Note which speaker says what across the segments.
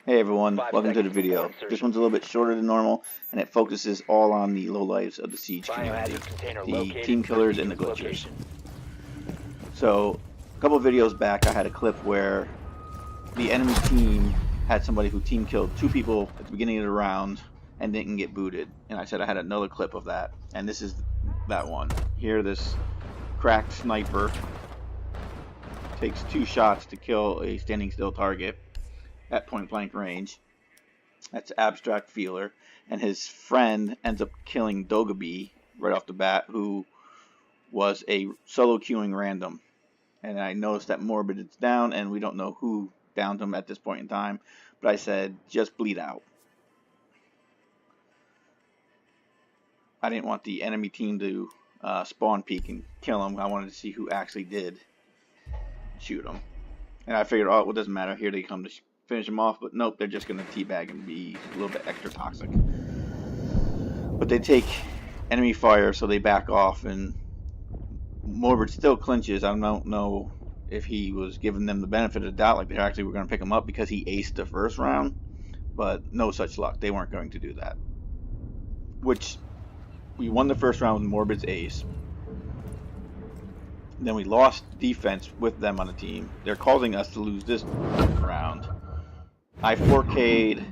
Speaker 1: Hey everyone, welcome to the video. This one's a little bit shorter than normal, and it focuses all on the lowlights of the Siege community, the team killers and the glitchers. So, a couple of videos back I had a clip where the enemy team had somebody who team killed 2 people at the beginning of the round and didn't get booted. And I said I had another clip of that, and this is that one. Here this cracked sniper takes 2 shots to kill a standing still target at point blank range. That's Abstract Feeler, and his friend ends up killing Dogabee right off the bat, who was a solo queuing random. And I noticed that Morbid is down, and we don't know who downed him at this point in time, but I said just bleed out. I didn't want the enemy team to spawn peek and kill him. I wanted to see who actually did shoot him, and I figured, oh, well, it doesn't matter, here they come to finish him off, but nope, they're just going to teabag and be a little bit extra toxic. But they take enemy fire, so they back off, and Morbid still clinches. I don't know if he was giving them the benefit of the doubt, like they actually were going to pick him up because he aced the first round, but no such luck. They weren't going to do that. Which, we won the first round with Morbid's ace. Then we lost defense with them on the team. They're causing us to lose this round. I 4K'd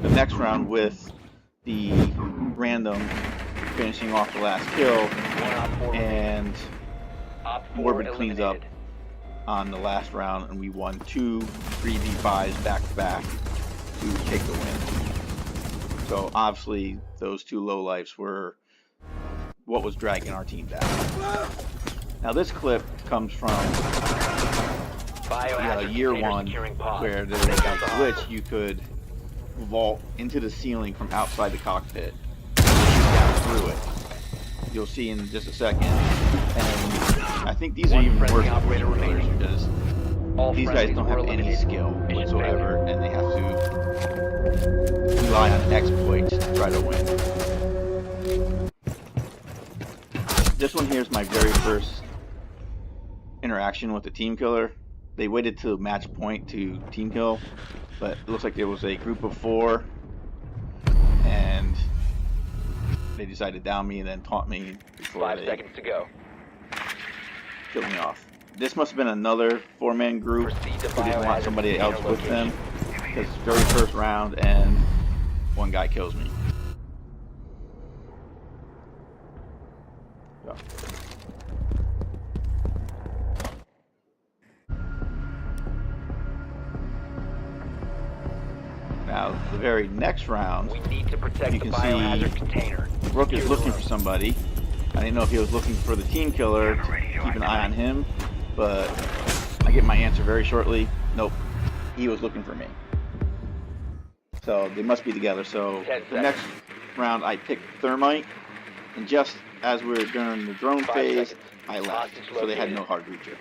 Speaker 1: the next round with the random finishing off the last kill, and Morbid cleans up on the last round, and we won 2 3v5s back to back to take the win. So obviously those 2 lowlifes were what was dragging our team down. Now this clip comes from year 1, where there was a glitch. You could vault into the ceiling from outside the cockpit and shoot down through it. You'll see in just a second. And I think these are even worse than killers, because these guys don't have any skill whatsoever, and they have to rely on exploits to try to win. This one here is my very first interaction with the team killer. They waited to match point to team kill, but it looks like there was a group of 4, and they decided to down me and then taunt me before
Speaker 2: 5 seconds to go.
Speaker 1: Killed me off. This must have been another 4-man group who didn't want somebody else with them, because it's very first round and one guy kills me. So. Now, the very next round,
Speaker 2: we need to protect
Speaker 1: you can see Rook is looking for somebody. I didn't know if he was looking for the team killer to keep an eye on him, but I get my answer very shortly. Nope, he was looking for me. So they must be together. So the next round I picked Thermite, and just as we were during the drone phase, I left. So they had no hard breacher.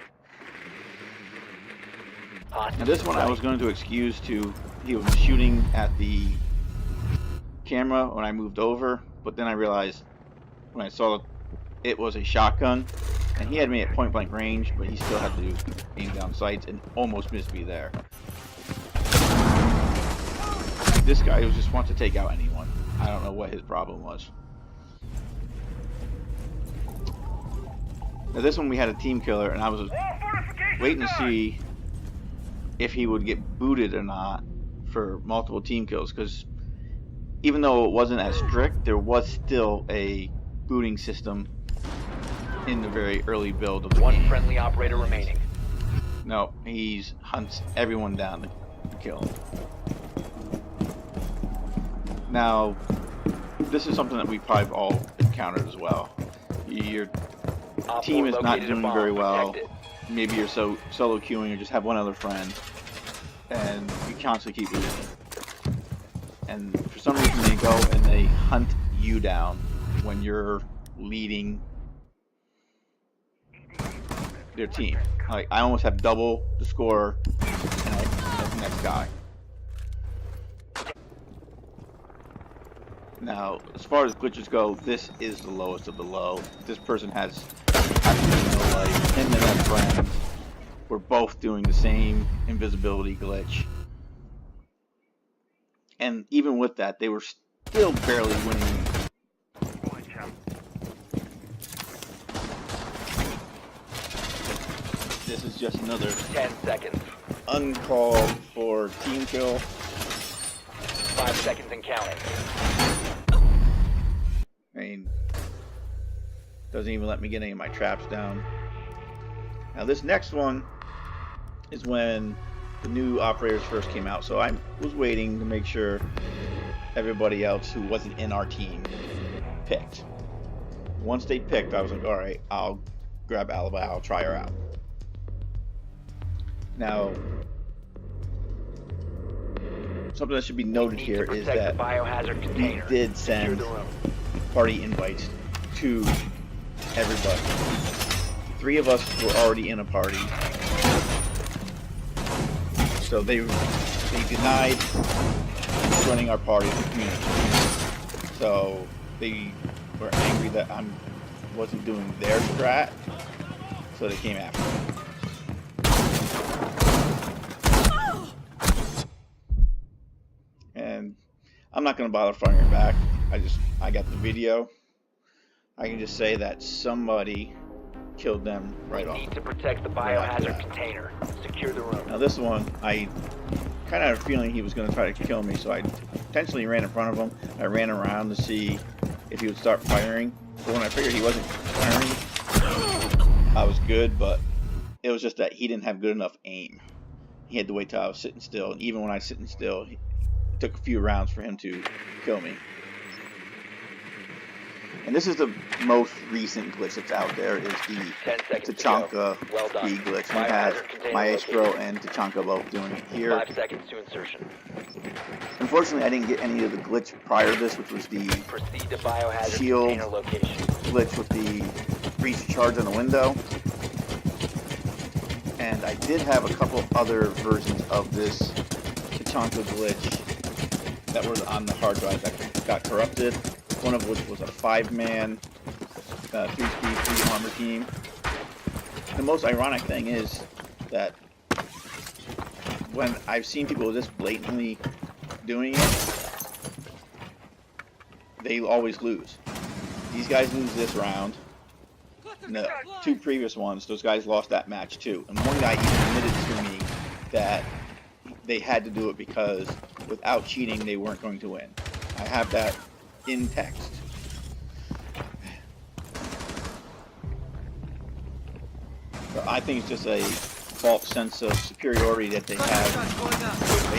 Speaker 1: Now this one I was going to excuse to, he was shooting at the camera when I moved over, but then I realized when I saw it was a shotgun, and he had me at point blank range, but he still had to aim down sights and almost missed me there. This guy just wants to take out anyone. I don't know what his problem was. Now this one we had a team killer, and I was waiting to see if he would get booted or not for multiple team kills, because even though it wasn't as strict, there was still a booting system in the very early build of the game.
Speaker 2: 1 friendly operator remaining.
Speaker 1: No, he hunts everyone down to kill him. Now, this is something that we probably all encountered as well. Your team is not doing very well. Maybe you're solo queuing or just have one other friend, and you constantly keep losing. And for some reason they go and they hunt you down when you're leading their team. Like, I almost have double the score, and I hit the next guy. Now, as far as glitches go, this is the lowest of the low. This person has absolutely no life. Him and that friend were both doing the same invisibility glitch. And even with that, they were still barely winning. This is just another
Speaker 2: 10 seconds.
Speaker 1: uncalled for team kill.
Speaker 2: 5 seconds and counting.
Speaker 1: I mean, doesn't even let me get any of my traps down. Now this next one is when the new operators first came out, so I was waiting to make sure everybody else who wasn't in our team picked. Once they picked, I was like, alright, I'll grab Alibi, I'll try her out. Now, something that should be noted here is that we did send party invites to everybody. 3 of us were already in a party, so they denied joining our party as a community. So they were angry that I wasn't doing their strat, so they came after me. And I'm not going to bother fighting her back. I got the video. I can just say that somebody killed them right off.
Speaker 2: Need to protect the biohazard container. Secure the room.
Speaker 1: Now this one, I kind of had a feeling he was going to try to kill me, so I intentionally ran in front of him. I ran around to see if he would start firing. But when I figured he wasn't firing, I was good, but it was just that he didn't have good enough aim. He had to wait till I was sitting still, and even when I was sitting still, it took a few rounds for him to kill me. And this is the most recent glitch that's out there, is the Tachanka key glitch. We had Maestro and Tachanka both doing it here.
Speaker 2: 5 seconds to insertion.
Speaker 1: Unfortunately, I didn't get any of the glitch prior to this, which was the shield glitch with the breach charge on the window. And I did have a couple other versions of this Tachanka glitch that were on the hard drive that got corrupted. One of which was a 5-man, 3-speed, 3-armor team. The most ironic thing is that when I've seen people this blatantly doing it, they always lose. These guys lose this round. And the 2 previous ones, those guys lost that match too. And one guy even admitted to me that they had to do it because without cheating, they weren't going to win. I have that in text. So I think it's just a false sense of superiority that they have